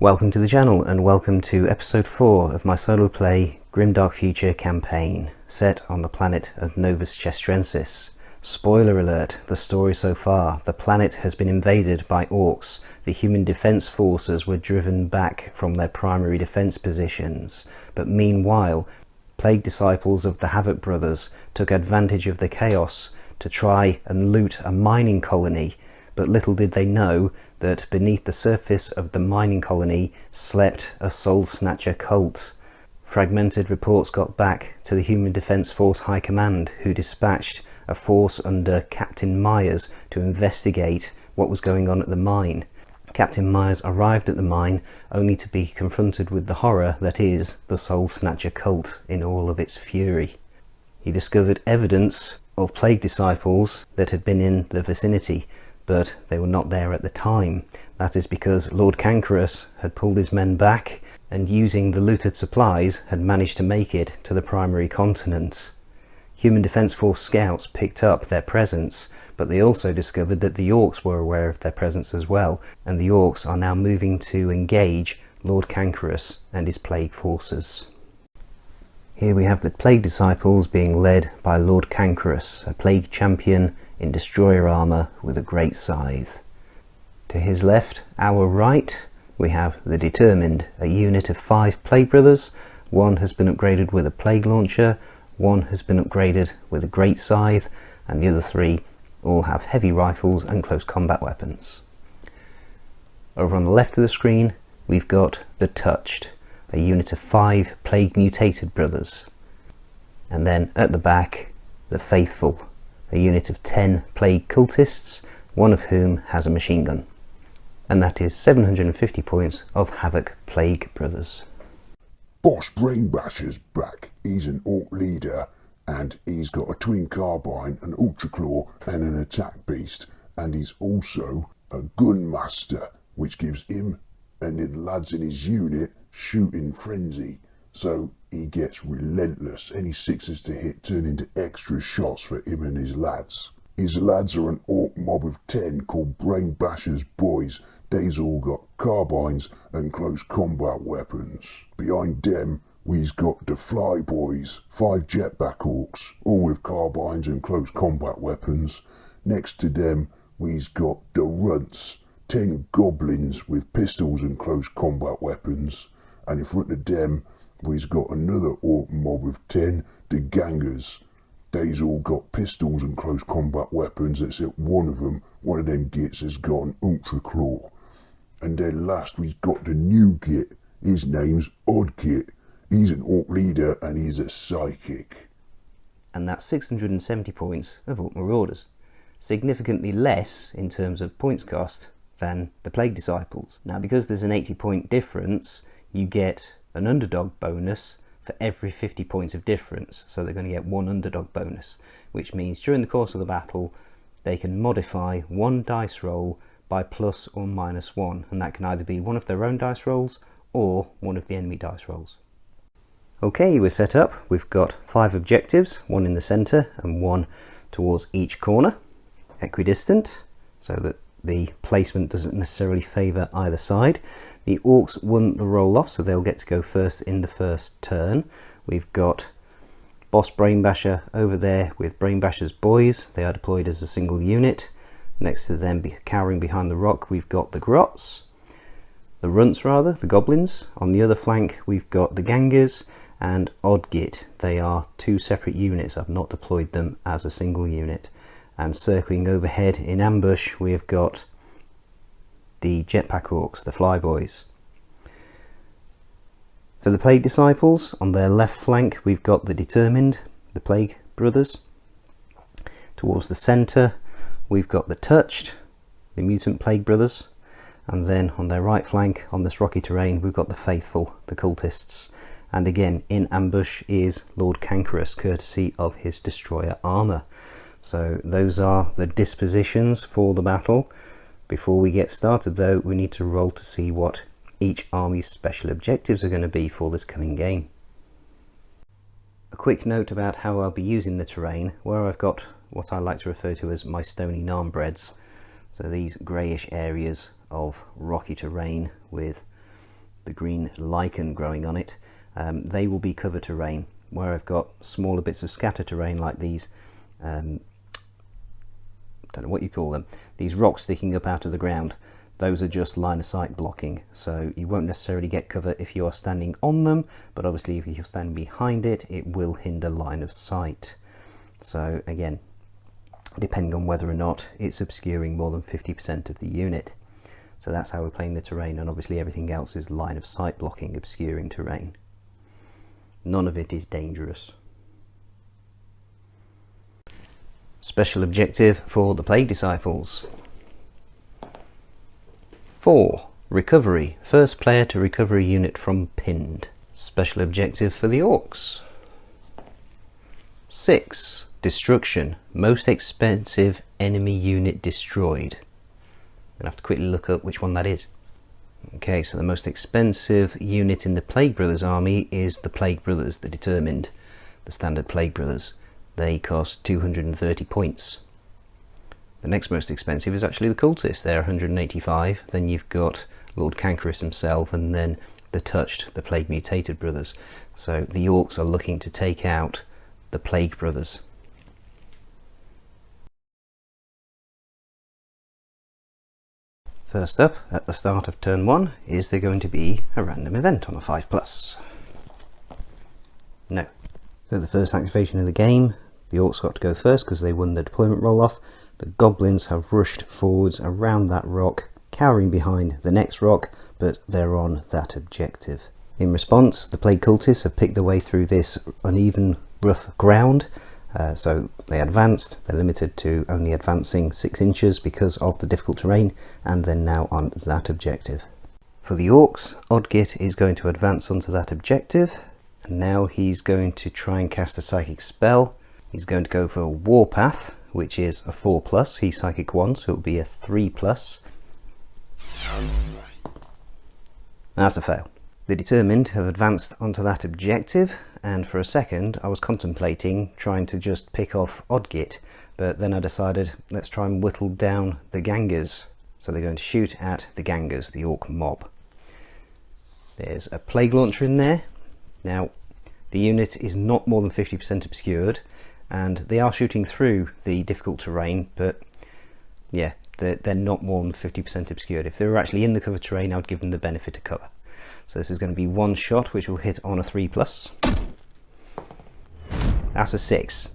Welcome to the channel and welcome to episode 4 of my solo play Grimdark Future campaign, set on the planet of Novus Chestrensis. Spoiler alert, the story so far: the planet has been invaded by orcs. The human defense forces were driven back from their primary defense positions, but meanwhile, plague disciples of the Havoc brothers took advantage of the chaos to try and loot a mining colony, but little did they know that beneath the surface of the mining colony slept a soul snatcher cult. Fragmented reports got back to the Human Defense Force High Command, who dispatched a force under Captain Myers to investigate what was going on at the mine. Captain Myers arrived at the mine only to be confronted with the horror that is the soul snatcher cult in all of its fury. He discovered evidence of plague disciples that had been in the vicinity, but they were not there at the time. That is because Lord Cankerous had pulled his men back and, using the looted supplies, had managed to make it to the primary continent. Human Defense Force scouts picked up their presence, but they also discovered that the orcs were aware of their presence as well, and the orcs are now moving to engage Lord Cankerous and his plague forces. Here we have the plague disciples being led by Lord Cankerous, a plague champion in destroyer armour with a great scythe. To his left, our right, we have the Determined, a unit of 5 plague brothers. One has been upgraded with a plague launcher, one has been upgraded with a great scythe, and the other 3 all have heavy rifles and close combat weapons. Over on the left of the screen, we've got the Touched, a unit of 5 plague mutated brothers. And then at the back, the Faithful, a unit of 10 plague cultists, one of whom has a machine gun. And that is 750 points of Havoc Plague Brothers. Boss Brainbasher's back. He's an orc leader, and he's got a twin carbine, an ultra claw and an attack beast, and he's also a gun master, which gives him and the lads in his unit shooting frenzy. So he gets relentless. Any 6s to hit turn into extra shots for him and his lads. His lads are an orc mob of 10 called Brain Basher's Boys. They's all got carbines and close combat weapons. Behind them, we's got the Fly Boys, 5 jetback orcs, all with carbines and close combat weapons. Next to them, we's got the Runts, 10 goblins with pistols and close combat weapons. And in front of them, we've got another orc mob of 10, the Gangers. They's all got pistols and close combat weapons, except one of them gits has got an ultra claw. And then last we've got the new git. His name's Odd Git. He's an orc leader and he's a psychic. And that's 670 points of Orc Marauders, significantly less in terms of points cost than the Plague Disciples. Now, because there's an 80 point difference, you get an underdog bonus for every 50 points of difference, so they're going to get 1 underdog bonus, which means during the course of the battle they can modify 1 dice roll by plus or minus 1, and that can either be one of their own dice rolls or one of the enemy dice rolls. Okay, we're set up. We've got 5 objectives, 1 in the centre and 1 towards each corner, equidistant, so that the placement doesn't necessarily favour either side. The orcs won the roll off, so they'll get to go first in the first turn. We've got Boss Brainbasher over there with Brainbasher's Boys. They are deployed as a single unit. Next to them, cowering behind the rock, we've got the Runts, the Goblins. On the other flank, we've got the Gangers and Odd Git. They are 2 separate units. I've not deployed them as a single unit. And circling overhead in ambush, we have got the Jetpack Orcs, the Flyboys. For the Plague Disciples, on their left flank, we've got the Determined, the Plague Brothers. Towards the centre, we've got the Touched, the Mutant Plague Brothers. And then on their right flank, on this rocky terrain, we've got the Faithful, the Cultists. And again, in ambush is Lord Cankerous, courtesy of his destroyer armour. So those are the dispositions for the battle. Before we get started though, we need to roll to see what each army's special objectives are going to be for this coming game. A quick note about how I'll be using the terrain, where I've got what I like to refer to as my stony narmbreads. So these greyish areas of rocky terrain with the green lichen growing on it, they will be cover terrain. Where I've got smaller bits of scatter terrain like these, don't know what you call them, these rocks sticking up out of the ground, those are just line of sight blocking, so you won't necessarily get cover if you are standing on them, but obviously if you're standing behind it, it will hinder line of sight. So again, depending on whether or not it's obscuring more than 50% of the unit. So that's how we're playing the terrain, and obviously everything else is line of sight blocking, obscuring terrain. None of it is dangerous. Special objective for the Plague Disciples. 4. Recovery. First player to recover a unit from pinned. Special objective for the Orcs. 6. Destruction. Most expensive enemy unit destroyed. I'm going to have to quickly look up which one that is. Okay, so the most expensive unit in the Plague Brothers army is the Plague Brothers, the Determined, the standard Plague Brothers. They cost 230 points. The next most expensive is actually the Cultists, they're 185. Then you've got Lord Cankerous himself, and then the Touched, the Plague Mutated Brothers. So the Orcs are looking to take out the Plague Brothers. First up, at the start of turn 1, is there going to be a random event on a 5+? No. For the first activation of the game, the Orcs got to go first because they won the deployment roll-off. The Goblins have rushed forwards around that rock, cowering behind the next rock, but they're on that objective. In response, the Plague Cultists have picked their way through this uneven, rough ground. So they advanced, they're limited to only advancing 6 inches because of the difficult terrain, and they're now on that objective. For the Orcs, Odgit is going to advance onto that objective, and now he's going to try and cast a psychic spell. He's going to go for Warpath, which is a 4+, he's psychic 1, so it'll be a 3+. That's a fail. The Determined have advanced onto that objective, and for a second I was contemplating trying to just pick off Odgit, but then I decided let's try and whittle down the gangers. So they're going to shoot at the gangers, the Orc mob. There's a plague launcher in there. Now the unit is not more than 50% obscured, and they are shooting through the difficult terrain, but yeah, they're not more than 50% obscured. If they were actually in the cover terrain, I would give them the benefit of cover. So this is going to be one shot, which will hit on a 3+. That's a 6.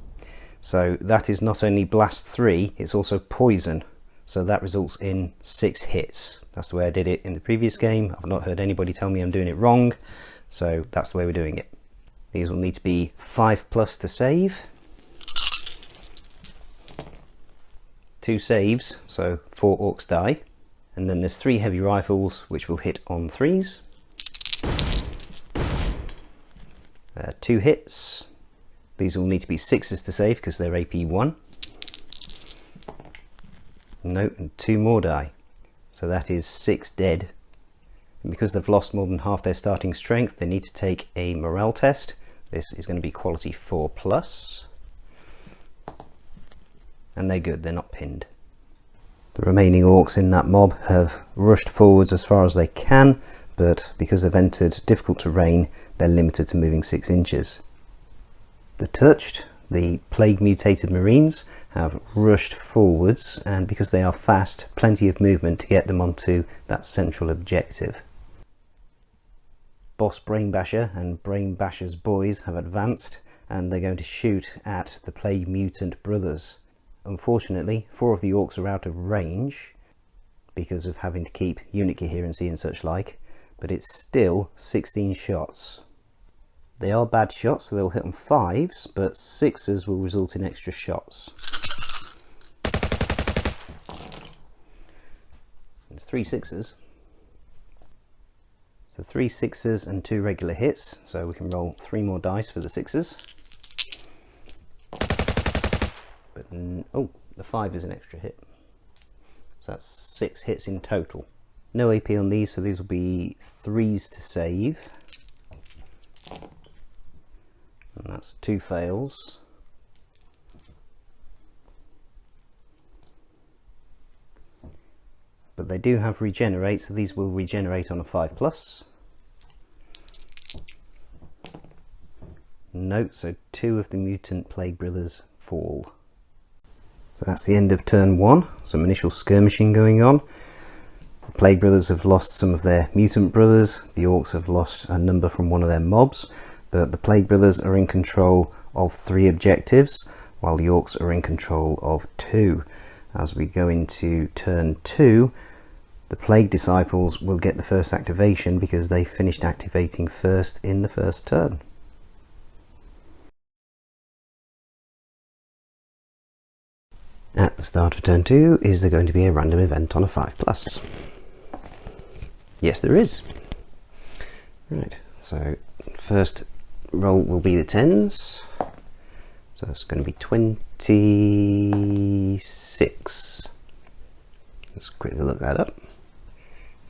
So that is not only blast 3, it's also poison. So that results in 6 hits. That's the way I did it in the previous game. I've not heard anybody tell me I'm doing it wrong. So that's the way we're doing it. These will need to be 5+ to save. 2 saves, so 4 Orcs die. And then there's 3 heavy rifles, which will hit on 3s. 2 hits. These will need to be 6s to save because they're AP 1. No, and 2 more die. So that is 6 dead. And because they've lost more than half their starting strength, they need to take a morale test. This is going to be quality 4+. And they're good, they're not pinned. The remaining Orcs in that mob have rushed forwards as far as they can, but because they've entered difficult terrain, they're limited to moving 6 inches. The Touched, the Plague Mutated Marines, have rushed forwards, and because they are fast, plenty of movement to get them onto that central objective. Boss Brainbasher and Brainbasher's boys have advanced, and they're going to shoot at the Plague Mutant Brothers. Unfortunately, 4 of the Orcs are out of range because of having to keep unit coherency and such like, but it's still 16 shots. They are bad shots, so they'll hit on 5s, but 6s will result in extra shots. There's 3 6s. So 3 6s and 2 regular hits, so we can roll 3 more dice for the 6s. But oh, the 5 is an extra hit. So that's 6 hits in total. No AP on these, so these will be 3s to save. And that's 2 fails. But they do have regenerate, so these will regenerate on a 5+. note, so 2 of the mutant Plague Brothers fall. So that's the end of turn 1, some initial skirmishing going on. The Plague Brothers have lost some of their mutant brothers, the Orcs have lost a number from one of their mobs, but the Plague Brothers are in control of 3 objectives, while the Orcs are in control of 2. As we go into turn 2, the Plague Disciples will get the first activation because they finished activating first in the first turn. At the start of turn 2, is there going to be a random event on a 5+? Yes, there is. Right, so first roll will be the 10s. So it's going to be 26. Let's quickly look that up.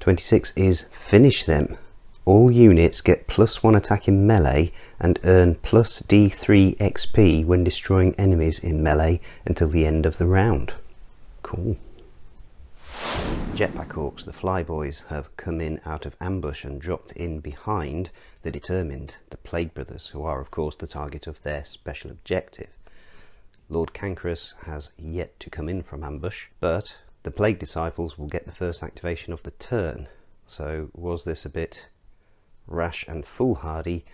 26 is finish them. All units get +1 attack in melee and earn plus D3 XP when destroying enemies in melee until the end of the round. Cool. Jetpack Orcs, the Flyboys, have come in out of ambush and dropped in behind the Determined, the Plague Brothers, who are of course the target of their special objective. Lord Cankerous has yet to come in from ambush, but the Plague Disciples will get the first activation of the turn. So was this a bit rash and foolhardy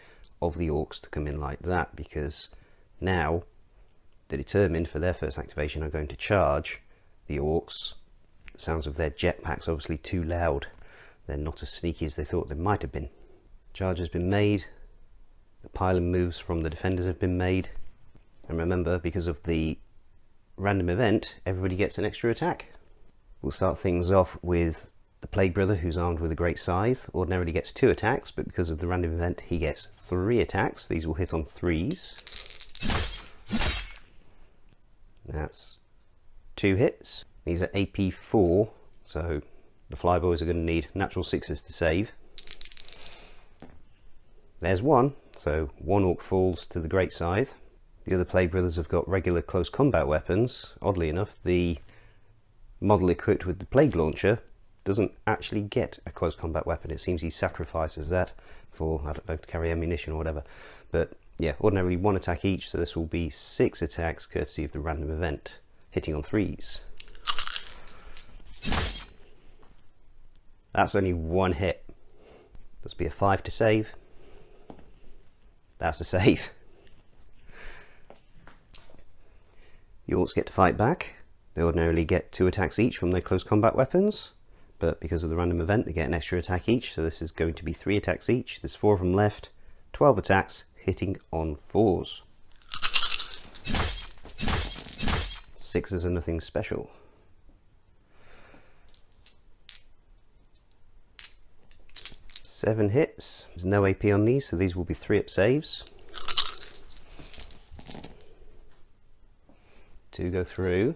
of the Orcs to come in like that? Because now the Determined, for their first activation, are going to charge the Orcs. The sounds of their jetpacks obviously too loud. They're not as sneaky as they thought they might have been. Charge has been made. The pylon moves from the defenders have been made. And remember, because of the random event, everybody gets an extra attack. We'll start things off with the Plague Brother, who's armed with a great scythe. Ordinarily gets 2 attacks, but because of the random event he gets 3 attacks. These will hit on 3s. That's 2 hits. These are AP 4, so the Flyboys are going to need natural 6s to save. There's 1, so 1 Orc falls to the Great Scythe. The other Plague Brothers have got regular close combat weapons. Oddly enough, the model equipped with the Plague Launcher doesn't actually get a close combat weapon. It seems he sacrifices that for, I don't know, to carry ammunition or whatever. But yeah, ordinarily 1 attack each, so this will be 6 attacks courtesy of the random event, hitting on 3s. That's only 1 hit. This will be a 5 to save. That's a save. The Orcs get to fight back. They ordinarily get 2 attacks each from their close combat weapons, but because of the random event they get an extra attack each, so this is going to be 3 attacks each. There's 4 of them left, 12 attacks hitting on 4s. 6s are nothing special. Seven hits. There's no AP on these, so these will be 3-up saves. 2 go through,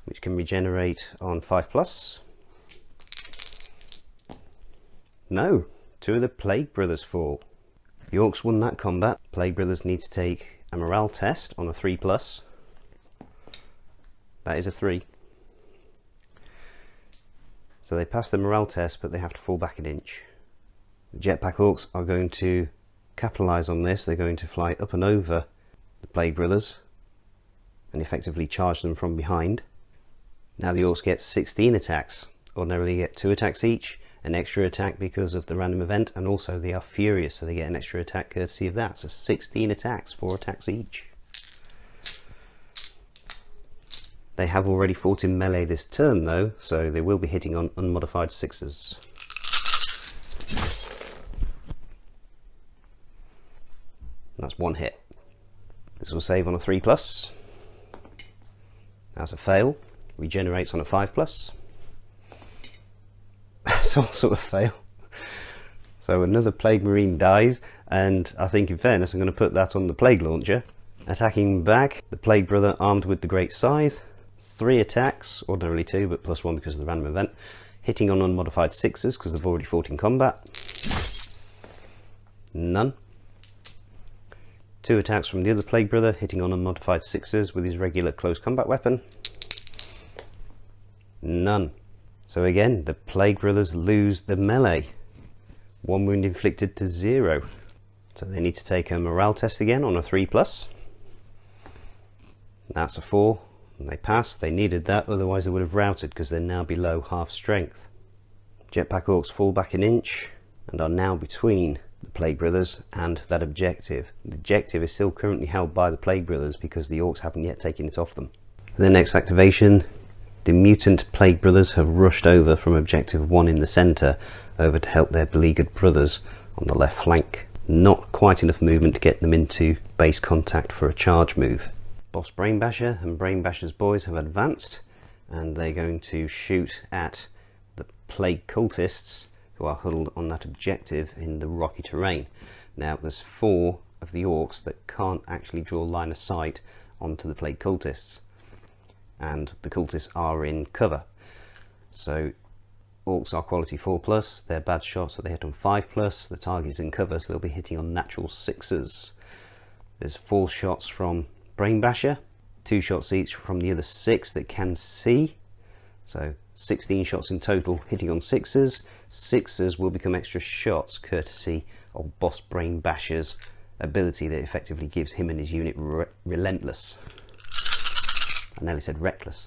which can regenerate on 5+. No, 2 of the Plague Brothers fall. The Orcs won that combat. Plague Brothers need to take a morale test on a 3+. That is a 3. So they pass the morale test, but they have to fall back an inch. The Jetpack Orcs are going to capitalise on this. They're going to fly up and over the Plague Brothers and effectively charge them from behind. Now the Orcs get 16 attacks. Ordinarily get 2 attacks each, an extra attack because of the random event, and also they are furious, so they get an extra attack courtesy of that. So 16 attacks, 4 attacks each. They have already fought in melee this turn though, so they will be hitting on unmodified 6s. That's 1 hit. This will save on a 3+. That's a fail. Regenerates on a 5+. That's also a fail. So another Plague Marine dies, and I think in fairness I'm going to put that on the Plague Launcher. Attacking back, the Plague Brother armed with the Great Scythe. 3 attacks, ordinarily 2, but +1 because of the random event. Hitting on unmodified 6s because they've already fought in combat. None. 2 attacks from the other Plague Brother, hitting on unmodified 6s with his regular close combat weapon. None. So again, the Plague Brothers lose the melee. 1 wound inflicted to 0. So they need to take a morale test again on a 3+. That's a 4, and they pass. They needed that, otherwise they would have routed because they're now below half strength. Jetpack Orcs fall back an inch and are now between the Plague Brothers and that objective. The objective is still currently held by the Plague Brothers because the Orcs haven't yet taken it off them. For their next activation, the mutant Plague Brothers have rushed over from objective 1 in the centre over to help their beleaguered brothers on the left flank. Not quite enough movement to get them into base contact for a charge move. Boss Brainbasher and Brainbasher's boys have advanced, and they're going to shoot at the Plague Cultists who are huddled on that objective in the rocky terrain. Now there's 4 of the Orcs that can't actually draw line of sight onto the Plague Cultists, and the Cultists are in cover. So Orcs are quality 4+, they're bad shots, so they hit on 5+, the target's in cover, so they'll be hitting on natural 6s. There's 4 shots from Brainbasher, 2 shots each from the other 6 that can see, so 16 shots in total hitting on 6s. 6s will become extra shots courtesy of Boss Brainbasher's ability that effectively gives him and his unit relentless. I nearly said reckless.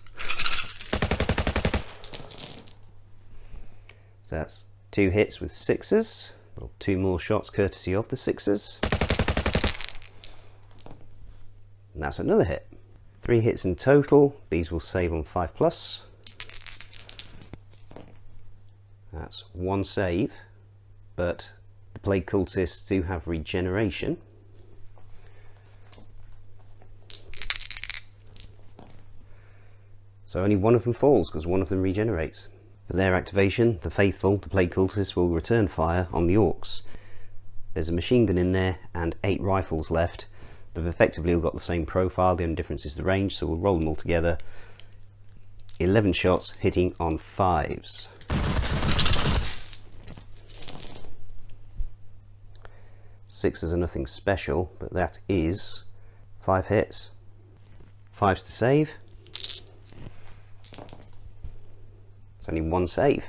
So that's 2 hits with 6s, well, 2 more shots courtesy of the 6s. And that's another hit. 3 hits in total, these will save on 5+. That's 1 save, but the Plague Cultists do have regeneration. So only one of them falls because one of them regenerates. For their activation, the faithful, the Plague Cultists, will return fire on the Orcs. There's a machine gun in there and 8 rifles left. They've effectively all got the same profile, the only difference is the range, so we'll roll them all together. 11 shots hitting on 5s. Sixes are nothing special, but that is 5 hits. 5s to save. It's only 1 save,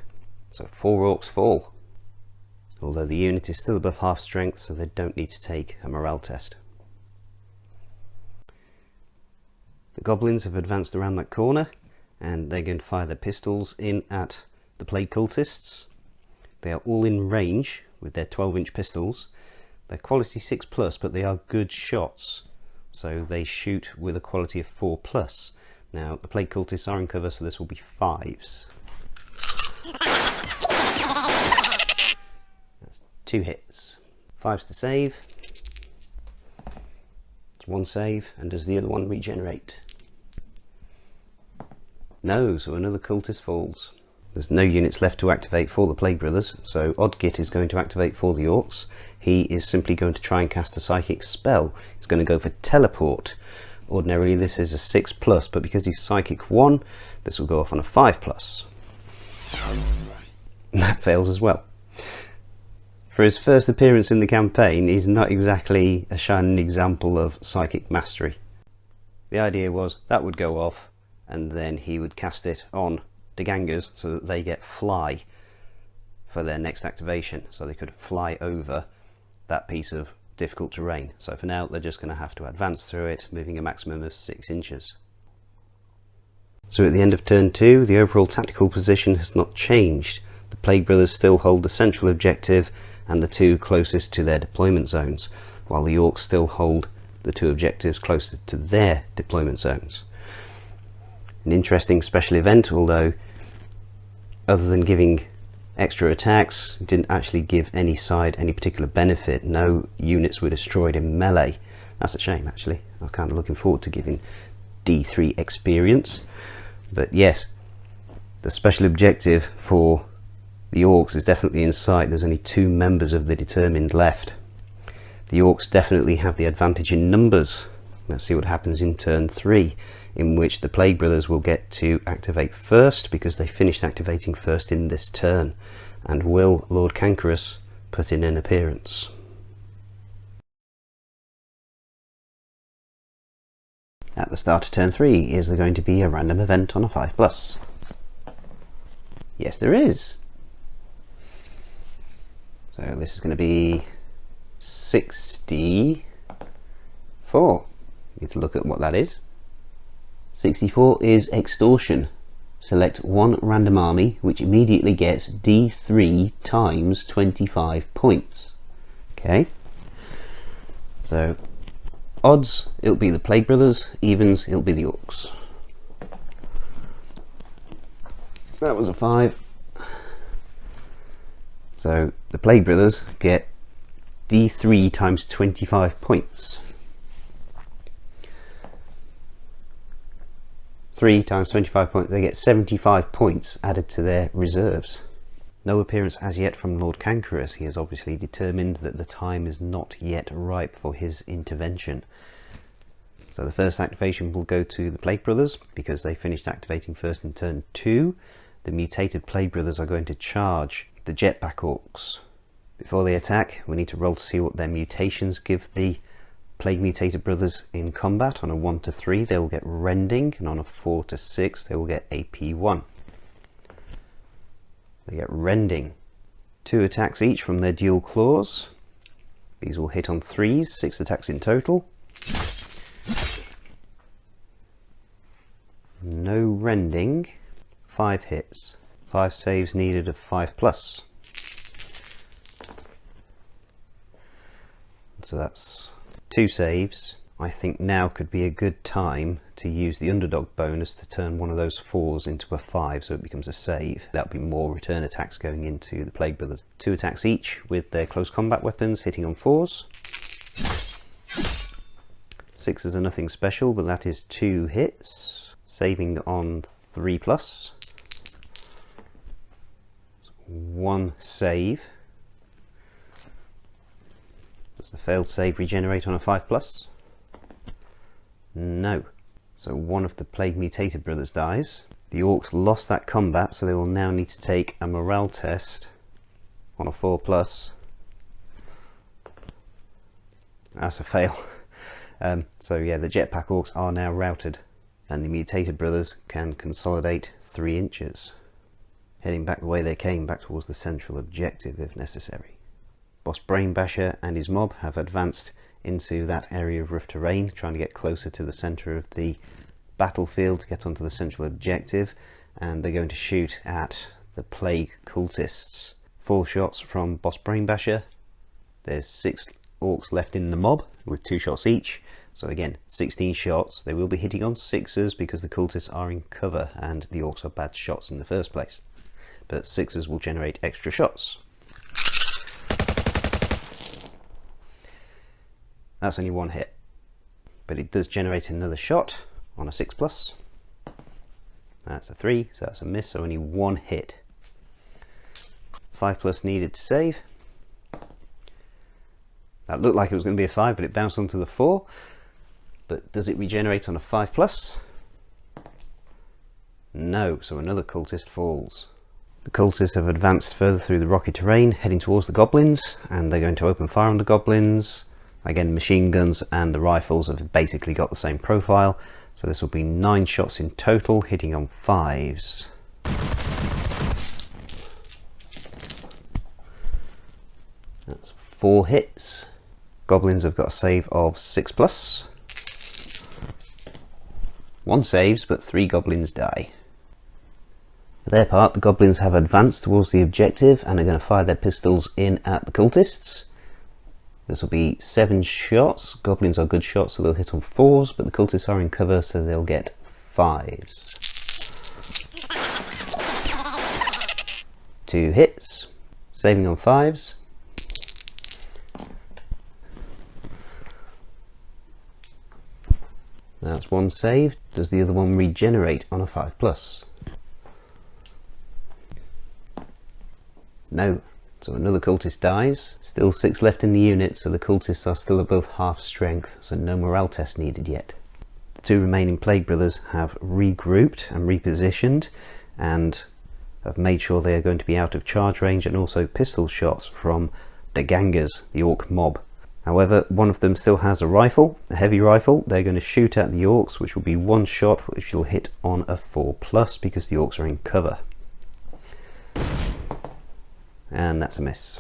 so 4 Orcs fall. Although the unit is still above half strength, so they don't need to take a morale test. The Goblins have advanced around that corner, and they're going to fire their pistols in at the Plague Cultists. They are all in range with their 12-inch pistols. They're quality 6+, but they are good shots, so they shoot with a quality of 4+. Now, the Plague Cultists are in cover, so this will be 5s. That's 2 hits. 5s to save. It's 1 save, and does the other one regenerate? No, so another Cultist falls. There's no units left to activate for the Plague Brothers, so Oddgit is going to activate for the Orcs. He is simply going to try and cast a psychic spell. He's going to go for Teleport. Ordinarily this is a 6+, but because he's Psychic 1, this will go off on a 5+. That fails as well. For his first appearance in the campaign, he's not exactly a shining example of psychic mastery. The idea was that would go off, and then he would cast it on the gangers so that they get fly for their next activation, so they could fly over that piece of difficult terrain. So for now they're just going to have to advance through it, moving a maximum of 6 inches. So at the end of turn 2, the overall tactical position has not changed. The Plague Brothers still hold the central objective and the 2 closest to their deployment zones, while the Orcs still hold the 2 objectives closest to their deployment zones. An interesting special event, although other than giving extra attacks, it didn't actually give any side any particular benefit. No units were destroyed in melee. That's a shame, actually. I'm kind of looking forward to giving D3 experience. But yes, the special objective for the Orcs is definitely in sight. There's only 2 members of the Determined left. The Orcs definitely have the advantage in numbers. Let's see what happens in turn 3, in which the Plague Brothers will get to activate first because they finished activating first in this turn. And will Lord Cankerous put in an appearance? At the start of turn 3, is there going to be a random event on a 5+? Yes, there is. So this is going to be 64. Need to look at what that is. 64 is extortion. Select one random army which immediately gets D3 times 25 points. Okay. So odds, it'll be the Plague Brothers. Evens, it'll be the Orcs. That was a 5. So the Plague Brothers get D3 times 25 points. 3 times 25 points, they get 75 points added to their reserves. No appearance as yet from Lord Cankerous. He has obviously determined that the time is not yet ripe for his intervention. So the first activation will go to the Plague Brothers because they finished activating first in turn 2. The mutated Plague Brothers are going to charge the Jetpack Orcs. Before they attack, we need to roll to see what their mutations give the Plague Mutated Brothers in combat. On a 1 to 3 they will get Rending, and on a 4 to 6 they will get AP1. They get Rending. 2 attacks each from their dual claws. These will hit on 3s, 6 attacks in total. No Rending. 5 hits. 5 saves needed of 5+. So that's 2 saves. I think now could be a good time to use the underdog bonus to turn one of those 4s into a 5 so it becomes a save. That would be more return attacks going into the Plague Brothers. 2 attacks each with their close combat weapons hitting on 4s. 6s are nothing special, but that is 2 hits. Saving on 3+. 1 save. Does the failed save regenerate on a 5+? No. So one of the Plague Mutated Brothers dies. The Orcs lost that combat, so they will now need to take a morale test on a 4+. That's a fail. So yeah, the Jetpack Orcs are now routed, and the Mutated Brothers can consolidate 3 inches, heading back the way they came, back towards the central objective if necessary. Boss Brainbasher and his mob have advanced into that area of rough terrain, trying to get closer to the centre of the battlefield to get onto the central objective, and they're going to shoot at the Plague Cultists. 4 shots from Boss Brainbasher. There's 6 Orcs left in the mob with 2 shots each, so again 16 shots. They will be hitting on 6s because the Cultists are in cover and the Orcs are bad shots in the first place, but 6s will generate extra shots. That's only 1 hit, but it does generate another shot on a 6+. That's a 3, so that's a miss, so only 1 hit. 5+ needed to save. That looked like it was going to be a 5, but it bounced onto the 4. But does it regenerate on a 5+? No, so another cultist falls. The cultists have advanced further through the rocky terrain, heading towards the goblins, and they're going to open fire on the goblins. Again, machine guns and the rifles have basically got the same profile, so this will be 9 shots in total, hitting on 5s. That's 4 hits. Goblins have got a save of 6+. 1 saves, but 3 goblins die. For their part, the goblins have advanced towards the objective and are going to fire their pistols in at the cultists. This will be 7 shots. Goblins are good shots, so they'll hit on 4s, but the cultists are in cover, so they'll get 5s. 2 hits, saving on 5s. That's 1 save. Does the other one regenerate on a 5+? No. So another cultist dies. Still 6 left in the unit, so the cultists are still above half strength, so no morale test needed yet. The 2 remaining Plague Brothers have regrouped and repositioned and have made sure they are going to be out of charge range and also pistol shots from the gangers, the Orc mob. However, one of them still has a rifle, a heavy rifle. They're going to shoot at the Orcs, which will be 1 shot, which will hit on a 4+ because the Orcs are in cover. And that's a miss.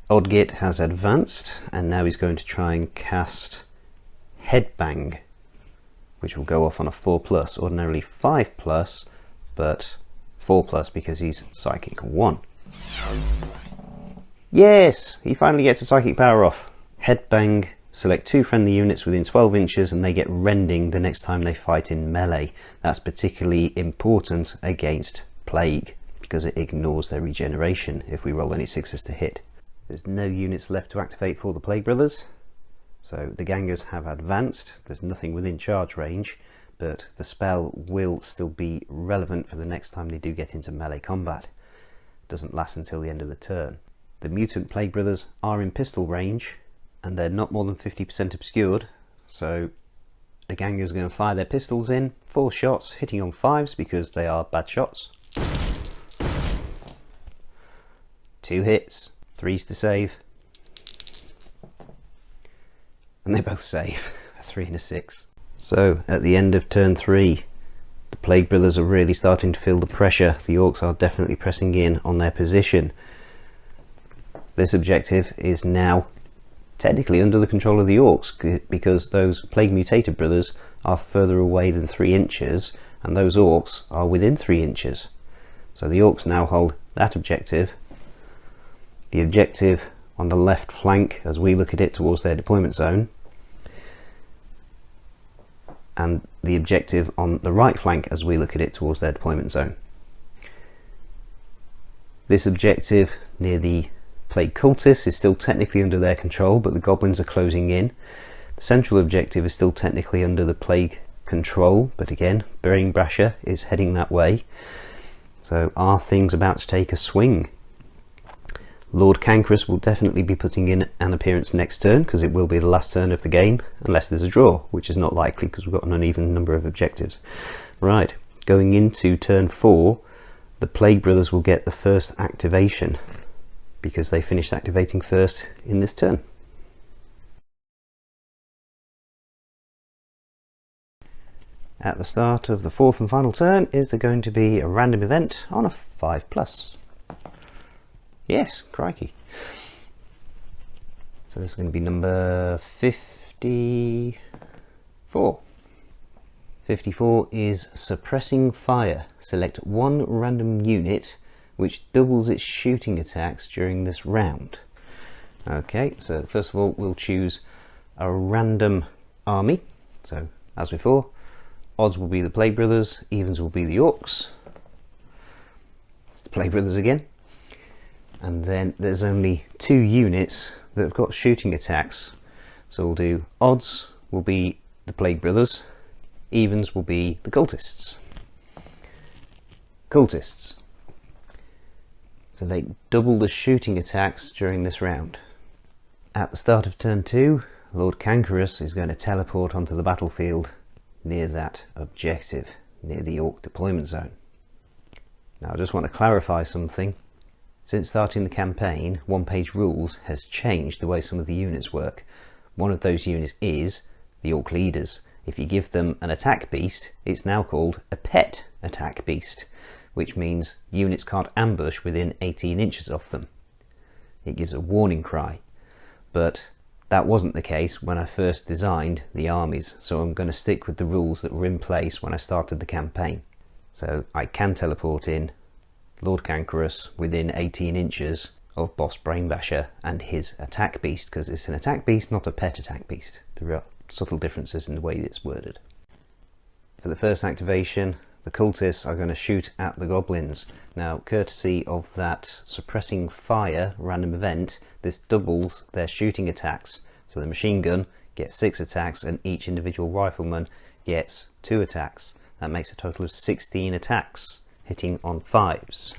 Odgit has advanced, and now he's going to try and cast Headbang, which will go off on a 4+, ordinarily 5+, but 4+ because he's Psychic 1. Yes! He finally gets a Psychic power off. Headbang, select 2 friendly units within 12 inches and they get Rending the next time they fight in melee. That's particularly important against Plague, because it ignores their regeneration if we roll any 6s to hit. There's no units left to activate for the Plague Brothers, so the Gangers have advanced. There's nothing within charge range, but the spell will still be relevant for the next time they do get into melee combat. It doesn't last until the end of the turn. The Mutant Plague Brothers are in pistol range, and they're not more than 50% obscured, so the Gangers are going to fire their pistols in, 4 shots, hitting on 5s because they are bad shots. 2 hits, 3s to save, and they both save, a 3 and a 6. So at the end of turn 3, the Plague Brothers are really starting to feel the pressure. The Orcs are definitely pressing in on their position. This objective is now technically under the control of the Orcs, because those Plague Mutated Brothers are further away than 3 inches, and those Orcs are within 3 inches. So the Orcs now hold that objective. The objective on the left flank, as we look at it, towards their deployment zone, and the objective on the right flank as we look at it towards their deployment zone. This objective near the Plague Cultists is still technically under their control, but the Goblins are closing in. The central objective is still technically under the Plague control, but again, Brain Basher is heading that way. So are things about to take a swing? Lord Cankerous will definitely be putting in an appearance next turn, because it will be the last turn of the game, unless there's a draw, which is not likely because we've got an uneven number of objectives. Right, going into turn 4, the Plague Brothers will get the first activation, because they finished activating first in this turn. At the start of the 4th and final turn is there going to be a random event on a 5+. Yes, crikey. So this is going to be number 54. 54 is Suppressing Fire. Select 1 random unit which doubles its shooting attacks during this round. Okay, so first of all we'll choose a random army. So as before, odds will be the Plague Brothers, evens will be the Orcs. It's the Plague Brothers again. And then there's only 2 units that have got shooting attacks. So we'll do odds will be the Plague Brothers, evens will be the Cultists. Cultists. So they double the shooting attacks during this round. At the start of turn 2, Lord Cankerous is going to teleport onto the battlefield near that objective, near the Orc deployment zone. Now I just want to clarify something. Since starting the campaign, one-page rules has changed the way some of the units work. One of those units is the Orc Leaders. If you give them an attack beast, it's now called a pet attack beast, which means units can't ambush within 18 inches of them. It gives a warning cry. But that wasn't the case when I first designed the armies, so I'm going to stick with the rules that were in place when I started the campaign. So I can teleport in Lord Cankerous within 18 inches of Boss Brainbasher and his attack beast, because it's an attack beast, not a pet attack beast. There are subtle differences in the way it's worded. For the first activation, the Cultists are going to shoot at the Goblins. Now, courtesy of that Suppressing Fire random event, this doubles their shooting attacks. So the machine gun gets 6 attacks and each individual rifleman gets 2 attacks. That makes a total of 16 attacks, hitting on 5s.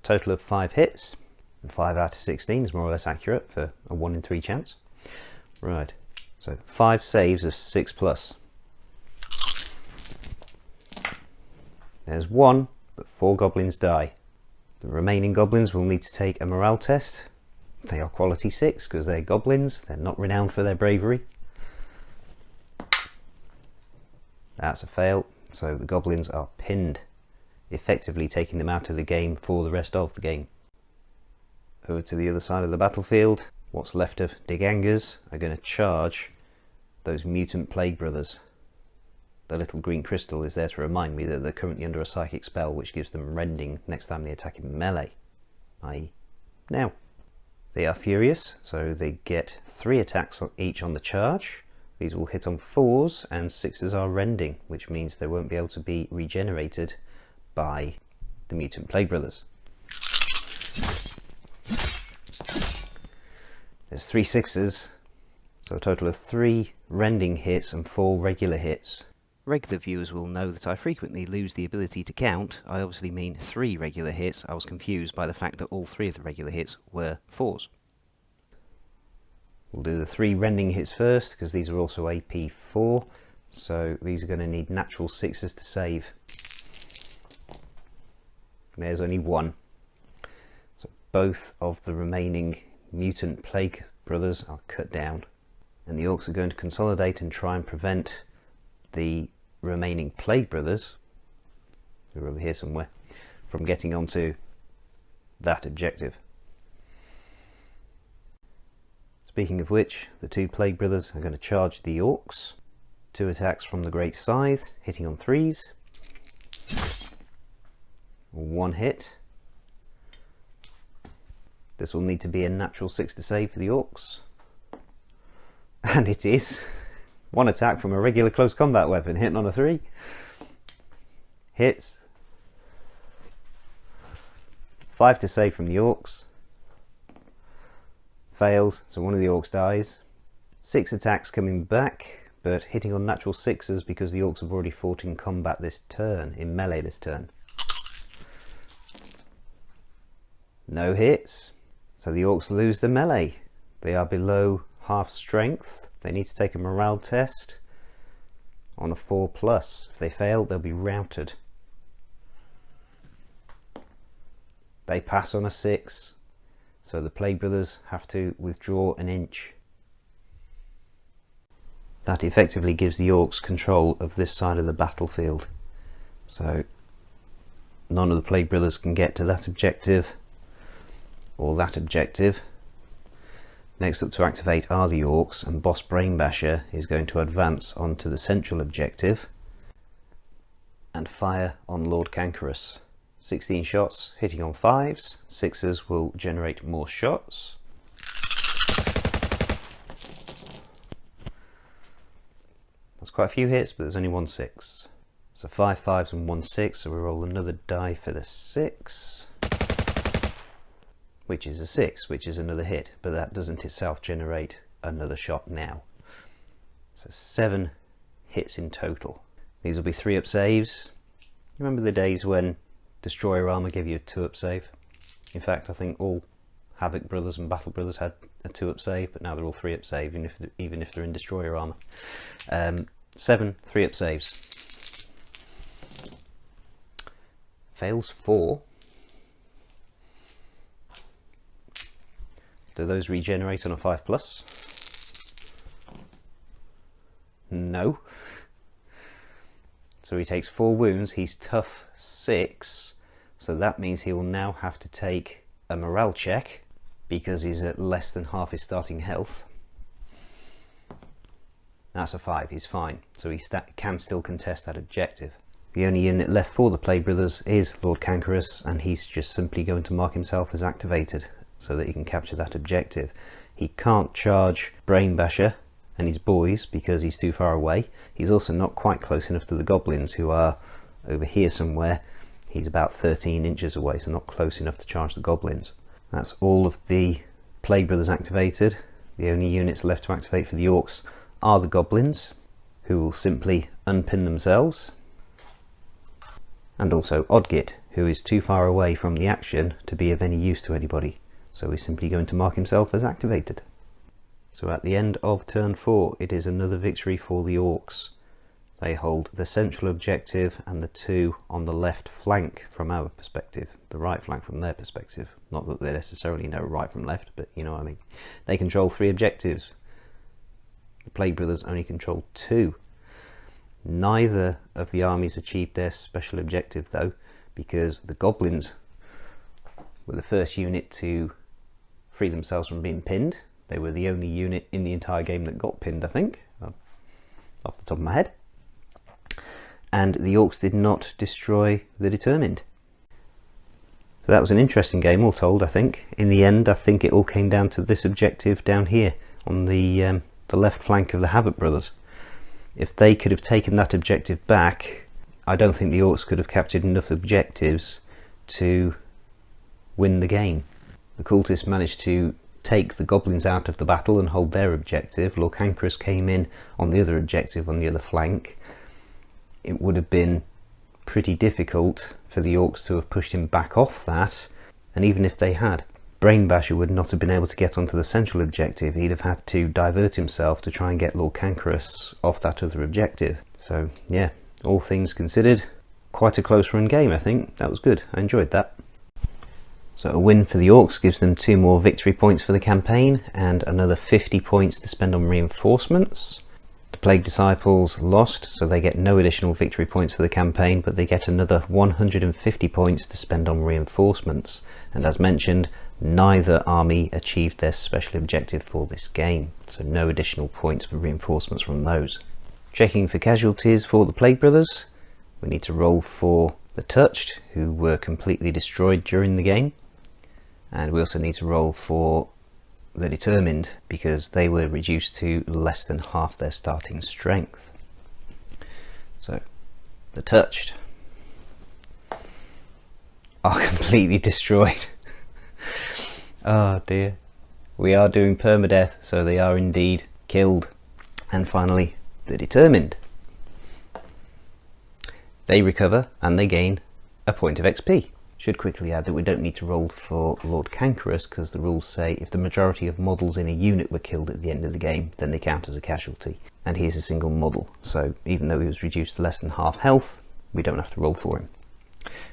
Total of 5 hits, and 5 out of 16 is more or less accurate for a 1 in 3 chance. Right, so 5 saves of 6+. There's 1, but 4 goblins die. The remaining goblins will need to take a morale test. They are quality 6 because they're goblins, they're not renowned for their bravery. That's a fail, so the goblins are pinned. effectively taking them out of the game for the rest of the game. Over to the other side of the battlefield, what's left of Digangers are going to charge those mutant Plague Brothers. The little green crystal is there to remind me that they're currently under a psychic spell which gives them rending next time they attack in melee, i.e. now. They are furious, so they get 3 attacks each on the charge. These will hit on 4s, and 6s are rending, which means they won't be able to be regenerated by the mutant Plague Brothers. There's 3 6s, so a total of 3 rending hits and 4 regular hits. Regular viewers will know that I frequently lose the ability to count. I obviously mean 3 regular hits. I was confused by the fact that all 3 of the regular hits were 4s. We'll do the 3 rending hits first, because these are also AP 4, so these are going to need natural 6s to save. There's only 1. So both of the remaining mutant Plague Brothers are cut down, and the Orcs are going to consolidate and try and prevent the remaining Plague Brothers, who are over here somewhere, from getting onto that objective. Speaking of which, the 2 Plague Brothers are going to charge the Orcs. 2 attacks from the Great Scythe, hitting on 3s. 1 hit. This will need to be a natural 6 to save for the Orcs. And it is. 1 attack from a regular close combat weapon, hitting on a 3. Hits. 5 to save from the Orcs. Fails, so one of the Orcs dies. 6 attacks coming back, but hitting on natural 6s because the Orcs have already fought in combat this turn, in melee this turn. No hits, so the Orcs lose the melee. They are below half strength. They need to take a morale test on a 4+. If they fail, they'll be routed. They pass on a 6. So the Plague Brothers have to withdraw an inch. That effectively gives the Orcs control of this side of the battlefield. So none of the Plague Brothers can get to that objective or that objective. Next up to activate are the Orcs, and Boss Brainbasher is going to advance onto the central objective and fire on Lord Cankerous. 16 shots, hitting on 5s. 6s will generate more shots. That's quite a few hits, but there's only 1 6. So 5 5s and 1 6, so we roll another die for the 6. Which is a 6, which is another hit, but that doesn't itself generate another shot now. So 7 hits in total. These will be 3-up saves. Remember the days when Destroyer Armor gave you a 2-up save? In fact, I think all Havoc Brothers and Battle Brothers had a 2-up save, but now they're all 3-up save, even if they're in Destroyer Armor. 7 3-up saves. Fails 4. Do those regenerate on a 5+? No. So he takes 4 wounds, he's tough 6, so that means he will now have to take a morale check because he's at less than half his starting health. That's a 5, he's fine, so he can still contest that objective. The only unit left for the Plague Brothers is Lord Cankerous, and he's just simply going to mark himself as activated so that he can capture that objective. He can't charge Brainbasher and his boys because he's too far away. He's also not quite close enough to the goblins, who are over here somewhere. He's about 13 inches away, so not close enough to charge the goblins. That's all of the Plague Brothers activated. The only units left to activate for the Orcs are the goblins, who will simply unpin themselves, and also Odgit, who is too far away from the action to be of any use to anybody, so he's simply going to mark himself as activated. So at the end of turn 4, it is another victory for the Orcs. They hold the central objective and the 2 on the left flank from our perspective, the right flank from their perspective. Not that they necessarily know right from left, but you know what I mean. They control 3 objectives. The Plague Brothers only control 2. Neither of the armies achieved their special objective though, because the goblins were the first unit to free themselves from being pinned. They were the only unit in the entire game that got pinned, I think, off the top of my head. And the orcs did not destroy the determined. So that was an interesting game, all told, I think. In the end, I think it all came down to this objective down here on the left flank of the Havoc brothers. If they could have taken that objective back, I don't think the orcs could have captured enough objectives to win the game. The cultists managed to take the goblins out of the battle and hold their objective. Lord Cancrus came in on the other objective on the other flank. It would have been pretty difficult for the orcs to have pushed him back off that, and even if they had, Brainbasher would not have been able to get onto the central objective. He'd have had to divert himself to try and get Lord Cancrus off that other objective. So yeah, all things considered, quite a close run game. I think that was good. I enjoyed that. So a win for the orcs gives them 2 more victory points for the campaign and another 50 points to spend on reinforcements. The Plague Disciples lost, so they get no additional victory points for the campaign, but they get another 150 points to spend on reinforcements. And as mentioned, neither army achieved their special objective for this game, so no additional points for reinforcements from those. Checking for casualties for the Plague Brothers, we need to roll for the Touched, who were completely destroyed during the game. And we also need to roll for the Determined, because they were reduced to less than half their starting strength. So, the Touched are completely destroyed. Oh dear. We are doing permadeath, so they are indeed killed. And finally, the Determined. They recover and they gain a point of XP. Should quickly add that we don't need to roll for Lord Cancrus, because the rules say if the majority of models in a unit were killed at the end of the game, then they count as a casualty. And he's a single model, so even though he was reduced to less than half health, we don't have to roll for him.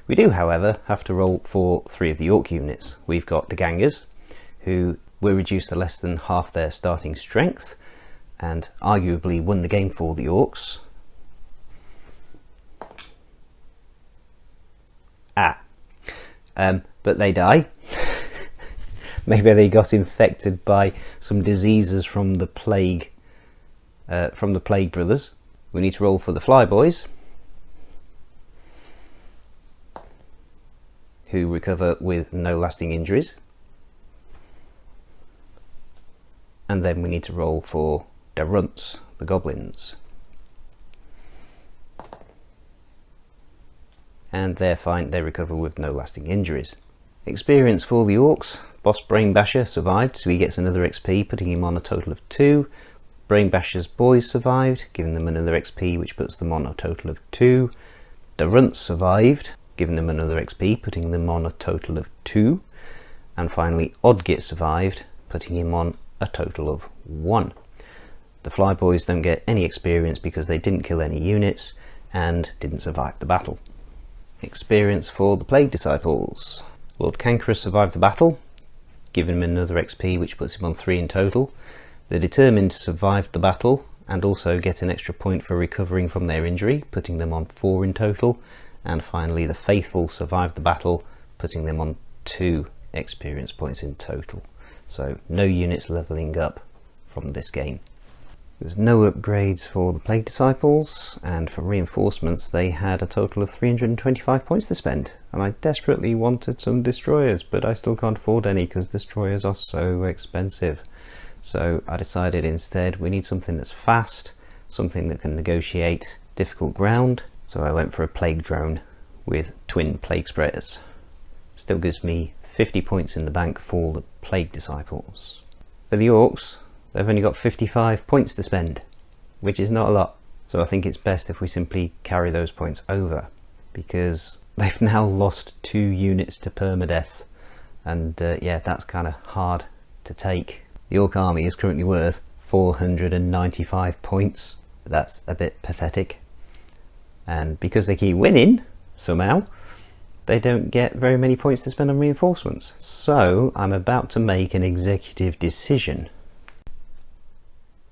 We do, however, have to roll for 3 of the Orc units. We've got the Gangers, who were reduced to less than half their starting strength, and arguably won the game for the Orcs. But they die. Maybe they got infected by some diseases from the plague brothers. We need to roll for the Flyboys, who recover with no lasting injuries. And then we need to roll for the Runts, the Goblins. And they're fine, they recover with no lasting injuries. Experience for the Orcs. Boss Brainbasher survived, so he gets another XP, putting him on a total of 2. Brainbasher's boys survived, giving them another XP, which puts them on a total of 2. The Runts survived, giving them another XP, putting them on a total of 2. And finally, Oddgit survived, putting him on a total of 1. The Flyboys don't get any experience because they didn't kill any units and didn't survive the battle. Experience for the Plague Disciples. Lord Cancrus survived the battle, giving him another XP, which puts him on 3 in total. The Determined survived the battle and also get an extra point for recovering from their injury, putting them on 4 in total. And finally, the Faithful survived the battle, putting them on 2 experience points in total. So no units levelling up from this game. There's no upgrades for the Plague Disciples, and for reinforcements they had a total of 325 points to spend, and I desperately wanted some destroyers, but I still can't afford any because destroyers are so expensive. So I decided instead we need something that's fast, something that can negotiate difficult ground, so I went for a Plague Drone with twin Plague Sprayers. Still gives me 50 points in the bank for the Plague Disciples. For the Orcs, they've only got 55 points to spend, which is not a lot. So I think it's best if we simply carry those points over, because they've now lost 2 units to permadeath, and yeah, that's kind of hard to take. The Orc army is currently worth 495 points. That's a bit pathetic. And because they keep winning, somehow, they don't get very many points to spend on reinforcements. So I'm about to make an executive decision.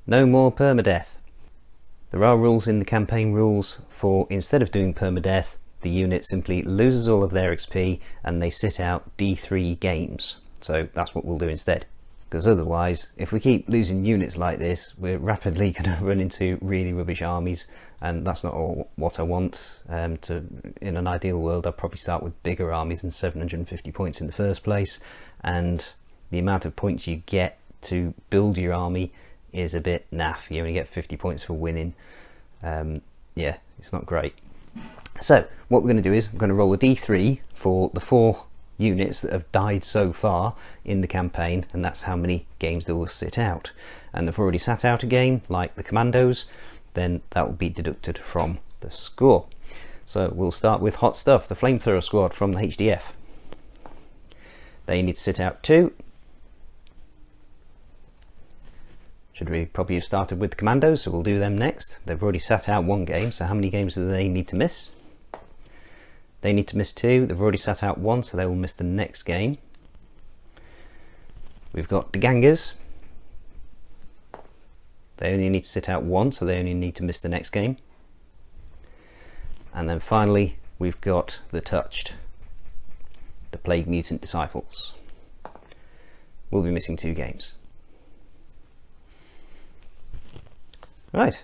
No more permadeath. There are rules in the campaign rules for, instead of doing permadeath, the unit simply loses all of their XP and they sit out D3 games. So that's what we'll do instead, because otherwise, if we keep losing units like this, we're rapidly going to run into really rubbish armies, and that's not all what I want. In an ideal world, I'd probably start with bigger armies than 750 points in the first place, and the amount of points you get to build your army is a bit naff. You only get 50 points for winning. Yeah, it's not great. So what we're going to do is we're going to roll a d3 for the 4 units that have died so far in the campaign, and that's how many games they will sit out. And if they've already sat out a game, like the commandos, then that will be deducted from the score. So we'll start with Hot Stuff, the flamethrower squad from the HDF. They need to sit out 2. Should we probably have started with the commandos, so we'll do them next. They've already sat out 1 game, so how many games do they need to miss? They need to miss 2. They've already sat out 1, so they will miss the next game. We've got the gangers. They only need to sit out 1, so they only need to miss the next game. And then finally we've got the touched, the plague mutant disciples. We'll be missing 2 games. Right,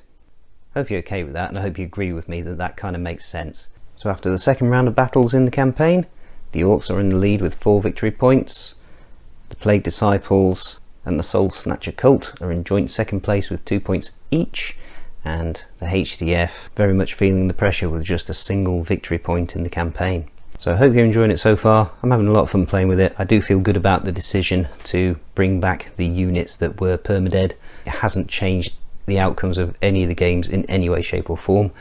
hope you're okay with that, and I hope you agree with me that that kind of makes sense. So after the second round of battles in the campaign, the Orcs are in the lead with 4 victory points. The Plague Disciples and the Soul Snatcher Cult are in joint second place with 2 points each, and the HDF very much feeling the pressure with just a single victory point in the campaign. So I hope you're enjoying it so far. I'm having a lot of fun playing with it. I do feel good about the decision to bring back the units that were permadead. It hasn't changed the outcomes of any of the games in any way, shape or form,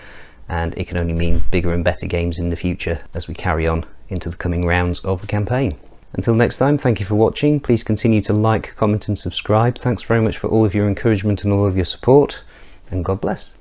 and it can only mean bigger and better games in the future as we carry on into the coming rounds of the campaign. Until next time, thank you for watching. Please continue to like, comment and subscribe. Thanks very much for all of your encouragement and all of your support, and God bless.